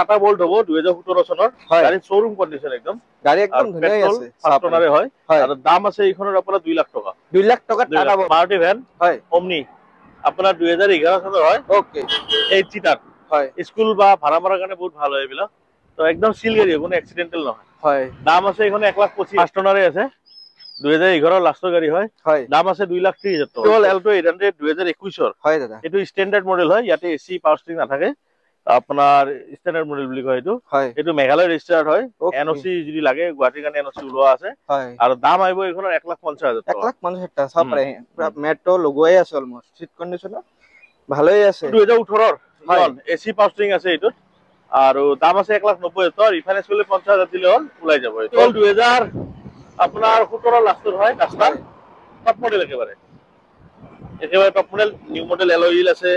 Tata bolt হবো 2017 চনৰ গাড়ী শোৰুম কন্ডিশন একদম গাড়ী একদম ধুনীয়া আছে ফাৰ্ষ্ট ওনাৰে হয় আৰু দাম আছে এইখনৰ আপোনাৰ 2 লাখ টকা 2 লাখ টকা টাটা বোল্ট মাৰুতি ভ্যান হয় ওমনি আপোনাৰ 2011 চনৰ হয় ওকে 8 সিটাৰ হয় স্কুল বা ভাড়া মাৰাৰ কাৰণে বহুত ভাল হয় এইবিলাক তো একদম সিল গাড়ী কোনো এক্সিডেন্টাল নহয় হয় দাম আছে এইখন 1,25,000 ফাৰ্ষ্ট ওনাৰে আছে 2011 লাষ্টৰ গাড়ী হয় দাম আছে 2,30,000 টকা টোল এল্টো 800 2021 হয় দাদা এটো স্ট্যান্ডার্ড মডেল হয় ইয়াতে এসি পাওয়ার স্টিয়ারিং নাথাকে আপনার স্ট্যান্ডার্ড মডেল বুলি কয় এটো মেঘালয় ৰেজিস্টাৰ্ড হয় এনওসি যদি লাগে গুৱাহাটীৰ কাৰণে এনওসি উলোৱা আছে আৰু দাম আহিব এইখনৰ 1,50,000 টকা 1,50,000 টাকা সব পাৰে পুৰা মেট্ৰো লগোৱাই আছে অলমোস্ট সিট কন্ডিশন ভালোই আছে 2018 এসি পাওয়াৰ স্টিয়াৰিং আছে এটো আৰু দাম আছে 1,90,000 টকা ৰিফাইনেন্স কৰিলে 50,000 দিলে হ'ল ওলাই যাব এটো 2000 আপনাৰ 17 লাষ্টৰ হয় কাস্টার টপ মডেল একেবারে top model new model alloy wheel আছে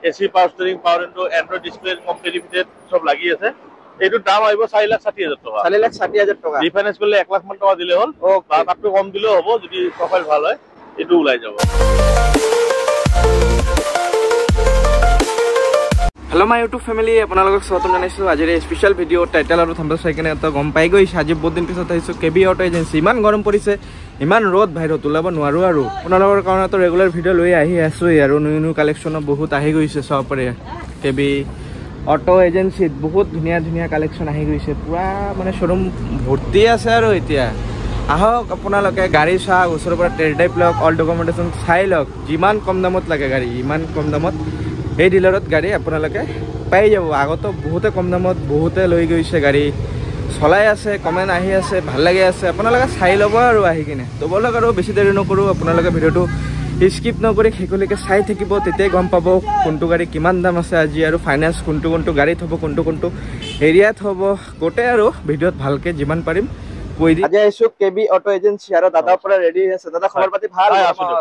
AC power steering power window Android display completely fitted সব লাগি আছে এইটো দাম আইব 4,60,000 টাকা 4,60,000 টাকা রিফাইন্যান্স করলে 1 লাখ মান টাকা দিলে হল বা তাতকৈ কম দিলেও হ'ব যদি প্রোফাইল ভাল হয় এটো ওলাই যাব हेलो माय यूट्यूब फैमिली আপোনালোকক স্বাগতম জনাইছো আজিৰ এই স্পেশাল ভিডিও টাইটেল আৰু থাম্বনেল চাই কেনে এটা গম পাই গৈছে আজি বহুত দিন পিছত আহিছো কেবি অটো এজেন্সি ইমান গৰম পৰিছে ইমান ৰ'দ বাহিৰত ওলাব নোৱাৰো আৰু আপোনালোকৰ কাৰণে তো ৰেগুলাৰ ভিডিও লৈ আহি আছো আৰু নিউ কালেকচন বহুত আহি গৈছে সব পাৰে কেবি অটো এজেন্সিত বহুত ধুনীয়া ধুনীয়া কালেকচন আহি গৈছে পুৰা মানে শোৰুম ভৰ্তি আছে আৰু এতিয়া আহক আপোনালোকে গাড়ী চাওক ওচৰৰ পৰা টেষ্ট ড্ৰাইভ লওক অল ডকুমেন্টেশন চাই লওক যিমান কম দামত লাগে গাড়ী ইমান কম দামত এই ডিলাৰত গাড়ী আপোনালোকে পাই যাব আগতো বহুতে কম দামত বহুতে লৈ গৈছে গাড়ী চলাই আছে কমেন্ট আহি আছে ভাল লাগে আছে আপোনালোকে চাই ল'ব আৰু আহি কিনে তো বলক আৰু বেছি দেৰি নকৰো আপোনালোকে ভিডিওটো স্কিপ নকৰি শেষলৈকে চাই থাকিব তেতিয়াই গম পাব কোনটো গাড়ী কিমান দাম আছে আজি আৰু ফাইনান্স কোনটো কোনটো গাড়ীত হ'ব কোনটো কোনটো এৰিয়াত হ'ব গোটেই আৰু ভিডিওত ভালকে যিমান পাৰিম কৈ দি আজি আইছো কেবি অটো এজেন্সি আৰু দাদা পৰা ৰেডি আছে দাদা খবৰ পাতি ভাল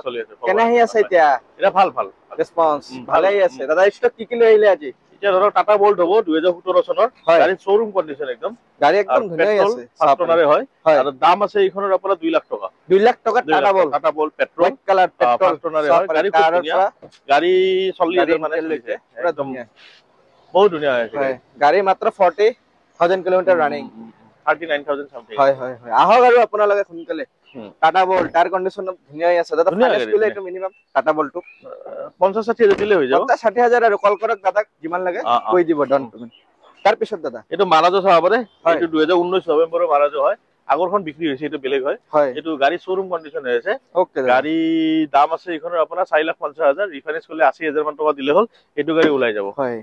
চলি আছে কেনে আহি আছে এতিয়া এটা ভাল ভাল রেসপন্স ভালোই আছে দাদা স্টক কি লৈ আইলে আজি এটা ধৰক টাটা বোল্ট হ'ব 2017 চনৰ গাড়ী শোৰুম কন্ডিশন একদম গাড়ী একদম ধুনীয়া আছে ফাৰ্ষ্ট ওনাৰে হয় আৰু দাম আছে এইখনৰ আপোনাৰ 2 লাখ টকা 2 লাখ টকা Tata Bolt petrol white colour petrol first ওনাৰে হয় গাড়ী খুব ধুনীয়া গাড়ী 40,000 মানে লৈছে পুৰা ধুনীয়া বহুত ধুনীয়া আছে গাড়ী মাত্ৰ 40,000 কিলোমিটাৰ ৰানিং 39,000 সামথিং হয় হয় হয় আহক আৰু আপোনালোকে সোনকালে টাটা বোল্ট টায়াৰ কন্ডিশন ধুনীয়াই আছে দাদা ফাইনান্স কৰিলে এটো মিনিমাম টাটা বোল্টটো 50-60,000 দিলে হৈ যাব 50-60,000 আৰু কল কৰক দাদাক যিমান লাগে কৈ দিব ডন পেমেন্ট তাৰ পিছত দাদা এটো মাৰাজো চাব পাৰে এটো 2019 নৱেম্বৰৰ মাৰাজো হয় আগৰখন বিক্ৰী হৈছে এটো বেলেগ হয় এটো গাড়ী শোৰুম কন্ডিশন হৈ আছে ওকে গাড়ী দাম আছে এইখনৰ আপোনাৰ 4,50,000 ৰিফাইনেন্স কৰিলে 80,000 মান টকা দিলে হ'ল এটো গাড়ী ওলাই যাব হয়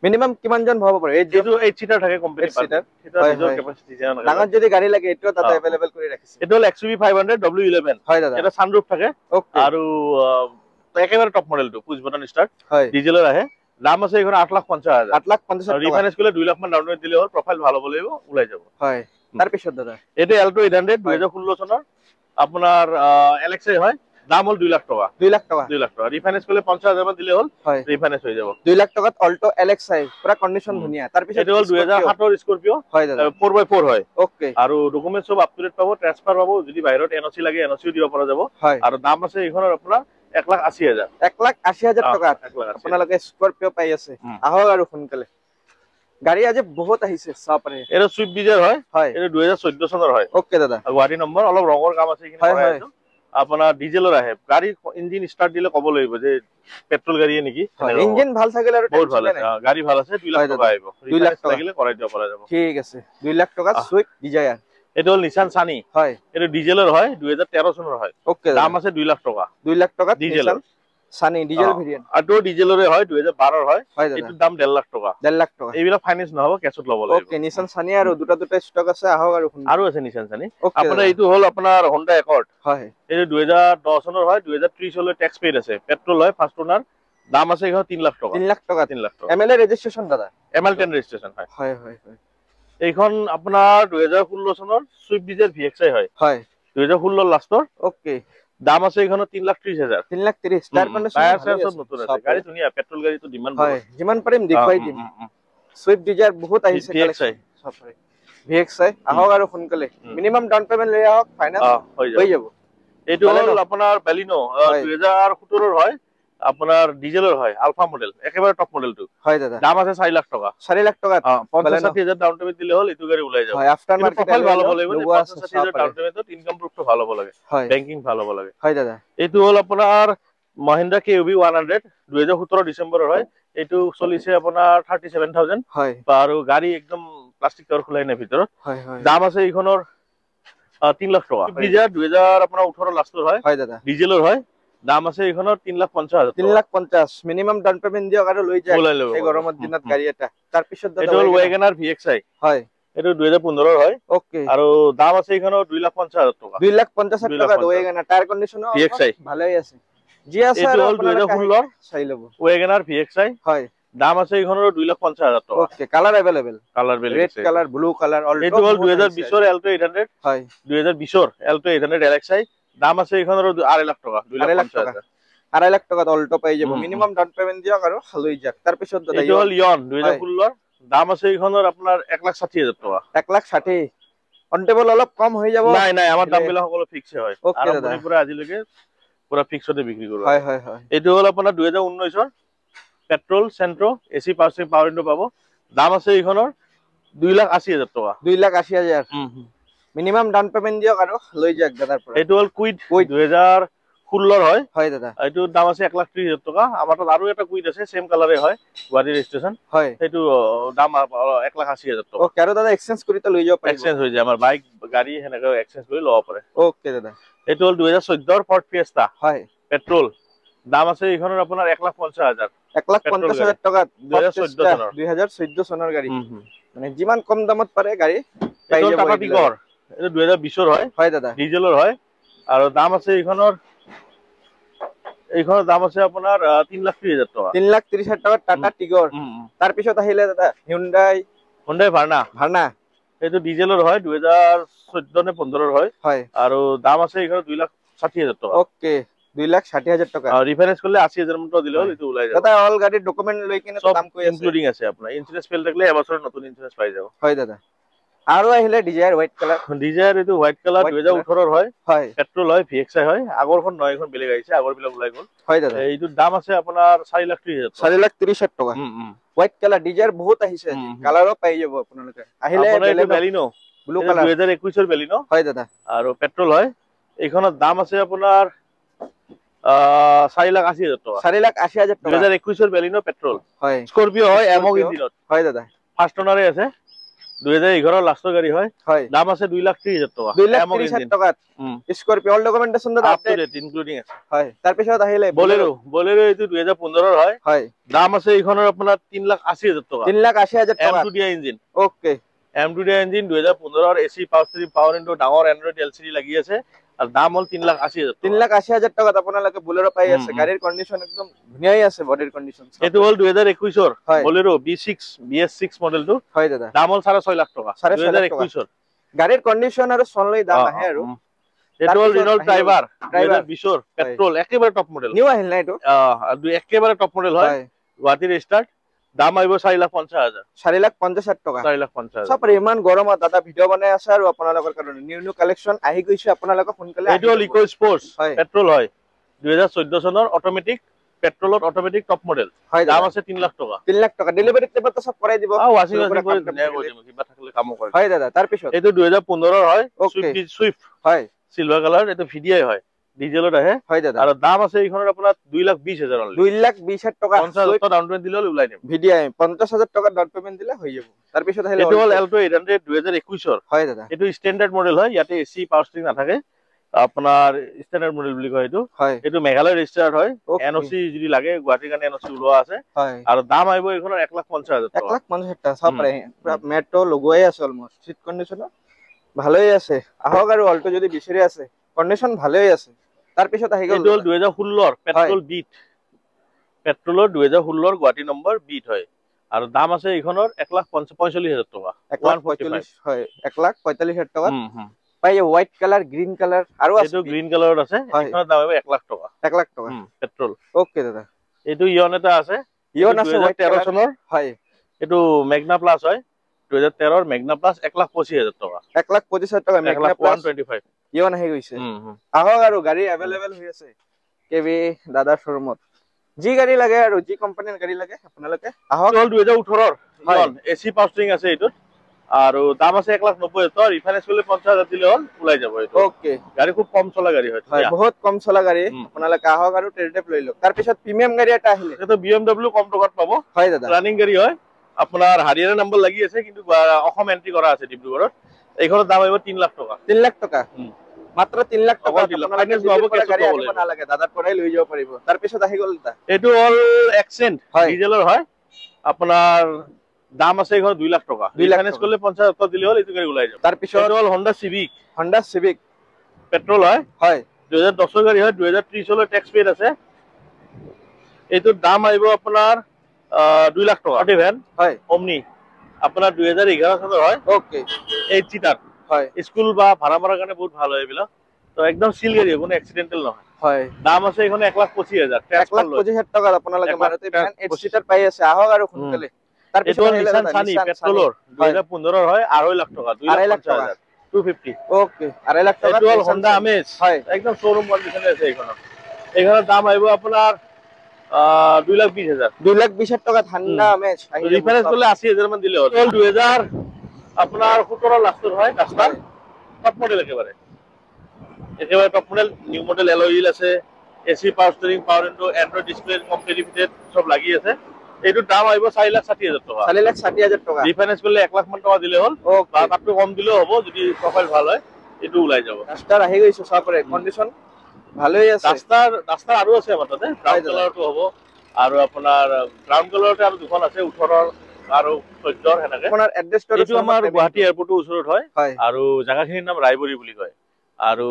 মিনিমাম কিমান জন ভৰাব পাৰে এটো 8 সিটাৰ থাকে কোম্পানী সিটাৰ নিজৰ কেপাসিটি জানা লাগে ডাঙৰ যদি গাড়ী লাগে এটো দাদা अवेलेबल কৰি ৰাখিছে এটো হ'ল XUV 500 W11 হয় দাদা এটা সানৰুফ থাকে আৰু একেবাৰে টপ মডেলটো পুশ বটন স্টাৰ্ট ডিজেলৰ আহে দাম আছে এইখন 8,50,000 8,50,000 ৰিফাইনেন্স কৰিলে 2 লাখ মান ডাউন পেমেন্ট দিলে হ'ল প্ৰফাইল ভাল হ'ব লাগিব ওলাই যাব হয় তাৰ পিছত দাদা এটো এল্টো 800 2016 চনৰ আপোনাৰ LXI হয় দাম হল 2 লাখ টকা 2 লাখ টকা 2 লাখ টকা রিফাইন্যান্স করলে 50,000 মান দিলে হল রিফাইন্যান্স হয়ে যাব 2 লাখ টাকাত অল্টো LXI পুরা কন্ডিশন ধুনিয়া তার পিছে এটা হল 2007 এর স্করপিও হয় দাদা 4x4 হয় ওকে আৰু ডকুমেন্ট সব আপ টু ডেট পাবো ট্ৰান্সফাৰ পাবো যদি বাইৰত এনওসি লাগে এনওসিও দিব পৰা যাব আৰু দাম আছে এইখনৰ আপোনাৰ 1,80,000 1,80,000 টাকা আপোনালোকে স্কৰপিও পাই আছে আহক আৰু সোনকালে গাড়ী আজি বহুত আহিছে সাপৰে এৰ সুইফট ডিজায়াৰ হয় এৰ 2014 চনৰ হয় ওকে দাদা গুৱাহাটী নম্বৰ অলপ ৰঙৰ কাম আছে কিনে হয় আপোনাৰ ডিজেলৰ আহে গাড়ী ইঞ্জিন স্টাৰ্ট দিলে কব লাগিব যে পেট্ৰোল গাড়ীয়ে নেকি ইঞ্জিন ভাল থাকিলে আৰু বহুত ভাল আছে গাড়ী ভাল আছে 2 লাখ টকা আহিব 2 লাখ টকা লাগিলে কৰাই দিব পৰা যাব ঠিক আছে 2 লাখ টকা সুইফট ডিজায়াৰ এটা হল নিসান সানি হয় এটা ডিজেলৰ হয় 2013 চনৰ হয় ওকে দাম আছে 2 লাখ টকা 2 লাখ টকা ডিজেলৰ সানি ডিজেল ভেৰিয়েন্ট আটো ডিজেলৰে হয় 2012 হয় এটো দাম 1.5 লাখ টকা 1.5 লাখ টকা এইবিলা ফাইনান্স নহব কেছত লব লাগিব ওকে নিসান সানি আৰু দুটা স্টক আছে আহক আৰু আছে নিসান সানি আপোনাৰ এইটো হল আপোনাৰ Honda Accord হয় এইটো 2010 চনৰ হয় 2030 লৈ ট্যাক্স পেড আছে পেট্রোল হয় ফার্স্ট ওনার দাম আছে এখন 3 লাখ টকা 3 লাখ টকা 3 লাখ টকা এমএলএ রেজিস্ট্রেশন দাদা ML10 রেজিস্ট্রেশন হয় হয় হয় হয় এইখন আপোনাৰ 2016 চনৰ সুইফট ডিজায়াৰ VXI হয় হয় 2016 লাষ্টৰ ওকে দাম আছে এখন 3,30,000 3,30,000 টায়ার কন্ডিশন সব নতুন আছে গাড়ী ধুনিয়া পেট্রোল গাড়ী তো ডিমান্ড হয় যিমান পাৰিম দেখুৱাই দিম সুইফট ডিজায়াৰ বহুত আহিছে VXI সবৰে VXI আহক আৰু সোনকালে মিনিমাম ডাউন পেমেন্ট লৈ আহক ফাইনান্স হৈ যাব এইটো হল আপোনাৰ বেলিনো 2017 ৰ হয় আপোনাৰ ডিজেলৰ হয়, আলফা মডেল, একেবাৰে টপ মডেলটো। হয় দাদা। দাম আছে 4 লাখ টকা। 4 লাখ টকা। 50-60,000 ডাউন পেমেন্ট দিলে হ'ল, এইটো গাড়ী ওলাই যাব। হয়, আফটাৰ মাৰ্কেট প্ৰফাইল ভাল হ'ব লাগিব, লগোৱা আছে 50-60,000 ডাউন পেমেন্টত ইনকাম প্ৰুফটো ভাল হ'ব লাগে, হয় বেংকিং ভাল হ'ব লাগে। হয় দাদা। এইটো হ'ল আপোনাৰ মহিন্দ্ৰা KUV 100 2017 ডিচেম্বৰৰ হয়। এইটো চলিছে আপোনাৰ 37,000। হয় আৰু গাড়ী একদম প্লাষ্টিক কভাৰ খোলাই নাই ভিতৰত। হয় হয়। দাম আছে এইখনৰ 3 লাখ টকা। ব্ৰিজা 2018 লাষ্টৰ হয়। হয় দাদা। ডিজেলৰ হয়। দাম আছে এইখনৰ 3,50,000 টকা। 3,50,000 মিনিমাম ডাউন পেমেন্ট দিয়ক আৰু লৈ যাওক ওলাই ল'ব এই গৰমৰ দিনত গাড়ী এটা। তাৰ পিছত দাদা এইটো হ'ল WagonR VXI। হয়। এইটো 2015 হয়। ওকে। আৰু দাম আছে এইখনৰ 2,50,000 টকা। 2,50,000 টকা WagonR। টায়াৰ কন্ডিশন VXI ভালেই আছে। জি আছে এইটো আৰু হ'ল আপোনালোকে 2016 চাই ল'ব। WagonR VXI। হয়। দাম আছে এইখনৰ 2,50,000 টকা। Okay, colour available. কালাৰ বেলেগ ৰেড আছে। Colour, blue colour, Alto. এইটো হ'ল 2020 Alto 800। হয়। 2020 Alto 800 LXI। দাম আছে এইখনৰ 2.5 লাখ টকা। 2,50,000। 2.5 লাখ টকাত অল্টো পাই যাব। মিনিমাম ডাউন পেমেন্ট দিয়ক আৰু লৈ যাওক। তাৰ পিছত দাদা এইটো হ'ল ইয়ন 2016। দাম আছে এইখনৰ আপোনাৰ 1,60,000 টকা। 1,60,000। অন টেবল অলপ কম হৈ যাব। নাই নাই, আমাৰ দামবিলাক সকলো ফিক্স হয়। ওকে দাদা। আৰম্ভণিৰ পৰা আজিলৈকে পুৰা ফিক্সতে বিক্ৰী কৰোঁ। হয় হয় হয়। এইটো হ'ল আপোনাৰ 2019 পেট্ৰল চেন্ট্ৰো AC পাৱাৰ উইণ্ডো পাব। দাম আছে এইখনৰ 2,80,000 টকা। 2,80,000। মিনিমাম ডাউন পেমেন্ট দিয়ক আৰু লৈ যাওক দাদাৰ পৰা। এইটো হ'ল কুইড 2016 হয়। হয় দাদা। এইটো দাম আছে 1,30,000 টকা। আমাৰ তাত আৰু এটা কুইড আছে, সেম কালাৰে হয়, গুৱাহাটী ৰেজিষ্ট্ৰেচন। হয়। সেইটো দাম 1,80,000 টকা। ওকে, আৰু দাদা এক্সচেঞ্জ কৰি লৈ যাব পাৰিব। এক্সচেঞ্জ হৈ যায়, আমাৰ বাইক গাড়ী সেনেকৈ এক্সচেঞ্জ কৰি ল'ব পাৰে। ওকে দাদা। এইটো হ'ল 2014 ফৰ্ড ফিয়েষ্টা। হয়। পেট্ৰল। দাম আছে এইখনৰ আপোনাৰ 1,50,000। 1,50,000 টকাত 2014 চনৰ। 2014 চনৰ গাড়ী। মানে যিমান কম দামত পাৰে গাড়ী পাই এইটো হ'ল যাব টাটা এইবিলাক। টিগৰ। এইটো 2020 হয়। হয় দাদা। ডিজেলৰ হয়। আৰু দাম আছে এইখনৰ দাম আছে আপোনাৰ 3,30,000 টকা। 3,30,000 টকাত টাটা টিগৰ। তাৰ পিছত আহিলে দাদা Hyundai ভাৰ্না। এইটো ডিজেলৰ হয়, 2014 নে 15 হয়। হয়। আৰু দাম আছে এইখনৰ 2,60,000 টকা। ওকে, 2,60,000 টকা। ৰিফাইনেন্স কৰিলে 80,000 মান টকা দিলে হ'ল, এইটো ওলাই যাব। দাদা অল গাড়ীৰ ডকুমেন্ট লৈ কিনে দাম কৈ আছে। ইনক্লুডিং আছে আপোনাৰ। ইন্সুৰেন্স ফেল থাকিলে এবছৰৰ নতুন ইন্সুৰেন্স পাই যাব। হয় দাদা। আৰু আহিলে ডিজায়াৰ হোৱাইট কালাৰ। ডিজায়াৰ এইটো হোৱাইট কালাৰ 2018 হয়। হয়। পেট্ৰল হয়, VXI হয়। আগৰখন নহয়, এখন বেলেগ আহিছে, আগৰবিলাক ওলাই গ'ল। হয় দাদা। এইটো দাম আছে আপোনাৰ 4,30,000 টকা। 4,30,000 টকা। হোৱাইট কালাৰ ডিজায়াৰ বহুত আহিছে আজি। কালাৰো পাই যাব আপোনালোকে। আহিলে বেলিনো ব্লু কালাৰ 2021 বেলিনো। হয় দাদা। আৰু পেট্ৰল হয়। এইখনৰ দাম আছে আপোনাৰ 4,80,000 টকা। 4,80,000 টকা। 2021 বেলিনো পেট্ৰল। হয়। স্কৰপিঅ হয়, এমগ ইঞ্জিনত। হয় দাদা। ফাৰ্ষ্ট অনাৰে আছে। 2011 লাষ্টৰ গাড়ী হয়। হয়। দাম আছে 2,30,000 টকা। 2,30,000 টকাত স্কৰপিঅ অল ডকুমেন্টেশন দাদা আপ টু ডেট ইনক্লুডিং আছে। হয়। তাৰ পিছত আহিলে বলেৰো এইটো 2015 হয়। হয়। দাম আছে এইখনৰ আপোনাৰ 3,80,000 টকা। 3,80,000 টকা। M2 দিয়া ইঞ্জিন। ওকে। M2 দিয়া ইঞ্জিন 2015 AC পাৱাৰ উইণ্ডো ডাঙৰ এন্ড্ৰইড LCD লাগি আছে। আৰু দাম হ'ল 3,80,000 টকা। 3,80,000 টকাত আপোনালোকে বলেৰো পাই আছে। গাড়ীৰ কন্ডিশন একদম ধুনীয়াই আছে, বডিৰ কন্ডিশন। এইটো হ'ল 2021 বলেৰো BS6 মডেলটো। হয় দাদা। দাম হ'ল 6.5 লাখ টকা। 2021 গাড়ীৰ কন্ডিশন আৰু চন লৈ দাম আহে আৰু। এইটো হ'ল ৰিনল্ট ড্ৰাইভাৰ 2020 পেট্ৰল, একেবাৰে টপ মডেল। নিউ আহিল না এইটো? একেবাৰে টপ মডেল হয়। গুৱাহাটী ৰেজিষ্টাৰ্ড। দাম আহিব 4,50,000। 4,50,000 টকা। 4,50,000। চাপ ইমান গৰমত দাদা ভিডিঅ' বনাই আছে আৰু আপোনালোকৰ কাৰণে নিউ কালেকচন আহি গৈছে, আপোনালোকে সোনকালে এইটো হ'ল ইকো স্পৰ্টছ পেট্ৰল হয়। 2014 চনৰ অট'মেটিক পেট্ৰলত অট'মেটিক টপ মডেল। দাম আছে 3 লাখ টকা। 3 লাখ টকা। ডেলিভাৰী টেবত সব কৰাই দিব। ৱাচিং মেচিন কৰি ধুনীয়া কৰি দিব, কিবা থাকিলে কামো কৰে। হয় দাদা। তাৰ পিছত এইটো 2015 হয়। সুইফ্ট হয়। Silver colour. এইটো VDI হয়, ডিজেলত আহে। হয় দাদা। আৰু দাম আছে এইখনৰ আপোনাৰ 2,20,000 অনলি। 2,20,000 টকা। 50,000 ডাউন পেমেন্ট দিলে ওলাই দিম। VDI 50,000 টকা ডাউন পেমেন্ট দিলে হৈ যাব। তাৰ পিছত আহিলে এইটো হ'ল Alto 800 2021 হয় দাদা। এইটো ষ্টেণ্ডাৰ্ড মডেল হয়। ইয়াতে AC পাৱাৰ ষ্টিয়াৰিং নাথাকে। আপোনাৰ ষ্টেণ্ডাৰ্ড মডেল বুলি কয় এইটো। এইটো মেঘালয় ৰেজিষ্টাৰ্ড হয়। NOC যদি লাগে, গুৱাহাটীৰ কাৰণে NOC ওলোৱা আছে। আৰু দাম আহিব এইখনৰ 1,50,000 টকা। 1,50,000 টকা। চাব পাৰে পুৰা মেট্ৰ লগোৱাই আছে, অলমোষ্ট সিট কণ্ডিশন ভালেই আছে। আহক আৰু অল্টো যদি বিচাৰি আছে, কণ্ডিশন ভালেই আছে। তাৰ পিছত আহি গ'ল এইটো হ'ল 2016 পেট্ৰল বিট। পেট্ৰলৰ 2016 গুৱাহাটী নম্বৰ বিট হয়। আৰু দাম আছে এইখনৰ 1,45,000 টকা। 1,45,000 হয়। 1,45,000 টকা। পাই হোৱাইট কালাৰ, গ্ৰীণ কালাৰ আৰু আছে। এইটো গ্ৰীণ কালাৰত আছে। এইখনৰ দাম হ'ব 1 লাখ টকা। 1 লাখ টকা পেট্ৰল। ওকে দাদা। এইটো ইয়ন এটা আছে। ইয়ন আছে 2013 চনৰ। হয়। এইটো মেগনা প্লাছ হয়। 2013 মেগনা প্লাছ 1,25,000 টকা। 1,25,000 টকা মেগনা প্লাছ 1,125,000 ইয়ন আহি গৈছে। আহক আৰু গাড়ী এভেইলেবল হৈ আছে কেবি দাদাৰ শ্বৰুমত। যি গাড়ী লাগে আৰু যি কোম্পানীৰ গাড়ী লাগে আপোনালোকে আহক। 2018 এসি পাওয়ার স্টিয়ারিং আছে এটোত আর দাম আছে 1,90,000 রিফাইন্যান্স করলে 50,000 দিলে হল ওলাই যাব এটো। ওকে গাড়ি খুব কম চলা গাড়ি হয় বহুত কম চলা গাড়ী আপোনালোকে আহক আৰু টেষ্ট ড্ৰাইভ লৈ লওক। তাৰ পিছত প্ৰিমিয়াম গাড়ী এটা আহিলে এটা BMW কম টকাত পাব। হয় দাদা রানিং গাড়ি হয় আপনার হারিয়ানা নাম্বার লাগি আছে কিন্তু অসম এন্ট্রি করা আছে ডিব্ৰুগড়ত। এইখনৰ দাম আহিব 3 লাখ টকা। 3 লাখ টকা মাত্ৰ 3 লাখ টকা ফাইনান্স পাব গাড়ী আনিব নালাগে দাদাৰ পৰাই লৈ যাব পাৰিব। তাৰ পিছত আহি গ'ল দাদা এটো অল এক্সেন্ট ডিজেলৰ হয় আপনার দাম আছে এখন 2 লাখ টাকা। রিফাইন্যান্স করলে 50,000 দিলে হল এই গাড়ি ওলাই যাব। তার পিছত হল Honda Civic পেট্রোল হয় 2010 এর গাড়ি হয় 2030 হল ট্যাক্স পেড আছে। এইটোর দাম আইব আপনার 2 লাখ টাকা। অটো ভ্যান হয় ওমনি আপনার 2011 সালের হয়। ওকে 8 সিটার হয় স্কুল বা ভাড়া মারার কারণে বহুত ভালো হয় এগুলা। তো একদম সিল গাড়ি কোনো অ্যাক্সিডেন্টাল নহয়। হয় দাম আছে এখানে 1,25,000 1,25,000 টাকা আপনারা মারুতি ভ্যান 8 সিটার পাই আছে। আহক আর সোনকালে। তার পিছনে নিসান সানি পেট্রোলর 2015 হয় 2.5 লাখ টাকা 2 লাখ টাকা 250 ওকে 2.5 লাখ টাকা। এটা Honda Amaze হয় একদম শোরুম কন্ডিশনে আছে এখানে। এখানে দাম আইবো আপনার 2,20,000 2,20,000 টাকা Honda Amaze রিফাইন্যান্স করলে 80,000 মান দিলে হবে। 2000 আপনার 17 লাখের হয় কাস্টার টপ মডেল একেবারে top model new model alloy wheel আছে AC power steering power window Android display completed সব লাগি আছে। এইটোর দাম আইব 4,60,000 টাকা 4,60,000 টাকা। রিফাইন্যান্স করলে 1 লাখ মান টাকা দিলে হল বা তারপরে কম দিলেও হবে যদি প্রোফাইল ভালো হয় এটু উলাই যাব। রাস্তার আহি গৈছে সবরে কন্ডিশন ভালোই আছে। রাস্তার আরো আছে আমার তাতে ব্রাউন কালারটো হবে আর আপনার ব্রাউন কালারতে আর দুখন আছে 18 আর 14 হেনাকে। আপনার অ্যাড্রেসটো এটু আমার গুৱাহাটী এয়াৰপোৰ্টেৰ ওচৰত হয় আৰ জায়গাখিনিৰ নাম ৰায়বৰী বুলি কয়। আৰু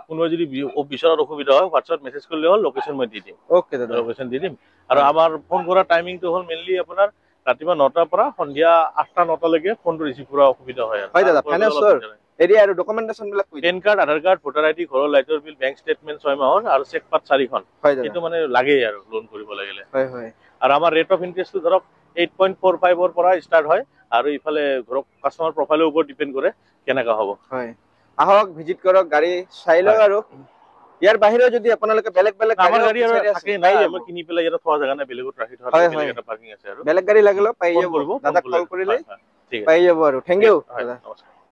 কোনো যদি অফিসৰ অসুবিধা হয় হোয়াটসঅ্যাপ মেসেজ করলে হল লোকেশন মই দি দিম। ওকে দাদা লোকেশন দি দিম। আৰু আমাৰ ফোন কৰা টাইমিংটো হল মেইনলি আপোনাৰ ৰাতিপুৱা 9টাৰ পৰা সন্ধিয়া 8টা 9টা লৈকে ফোনটো ৰিসিভ কৰা অসুবিধা হয়। হয় দাদা ফাইনান্সৰ এৰিয়া আৰু ডকুমেন্টেশন বিলাক কই পেন কাৰ্ড আধাৰ কাৰ্ড ভোটাৰ আইডি ঘৰৰ লাইটৰ বিল বেংক স্টেটমেন্ট 6 মাহৰ আৰু চেক পাত 4খন এইটো মানে লাগে আৰু লোন কৰিব লাগিলে। হয় হয় আৰু আমাৰ ৰেট অফ ইন্টাৰেষ্টটো ধৰক 8.45 ৰ পৰা স্টাৰ্ট হয় আৰু ইফালে ধৰক কাস্টমাৰ প্ৰফাইলৰ ওপৰত ডিপেন্ড কৰে কেনেকা হ'ব। হয় আহক ভিজিট কৰক গাড়ী চাই লওক আৰু ইয়াৰ বাহিৰেও যদি আপোনালোকে বেলেগ আমাৰ গাড়ী আৰু থাকে নাই আমি কিনি পেলাই ইয়াত থোৱা জাগা নাই বেলেগত ৰাখি থোৱা বেলেগ এটা পাৰ্কিং আছে আৰু বেলেগ গাড়ী লাগিলেও পাই যাব দাদা কল কৰিলে পাই যাব আৰু থ্যাংক ইউ দাদা। নমস্কাৰ।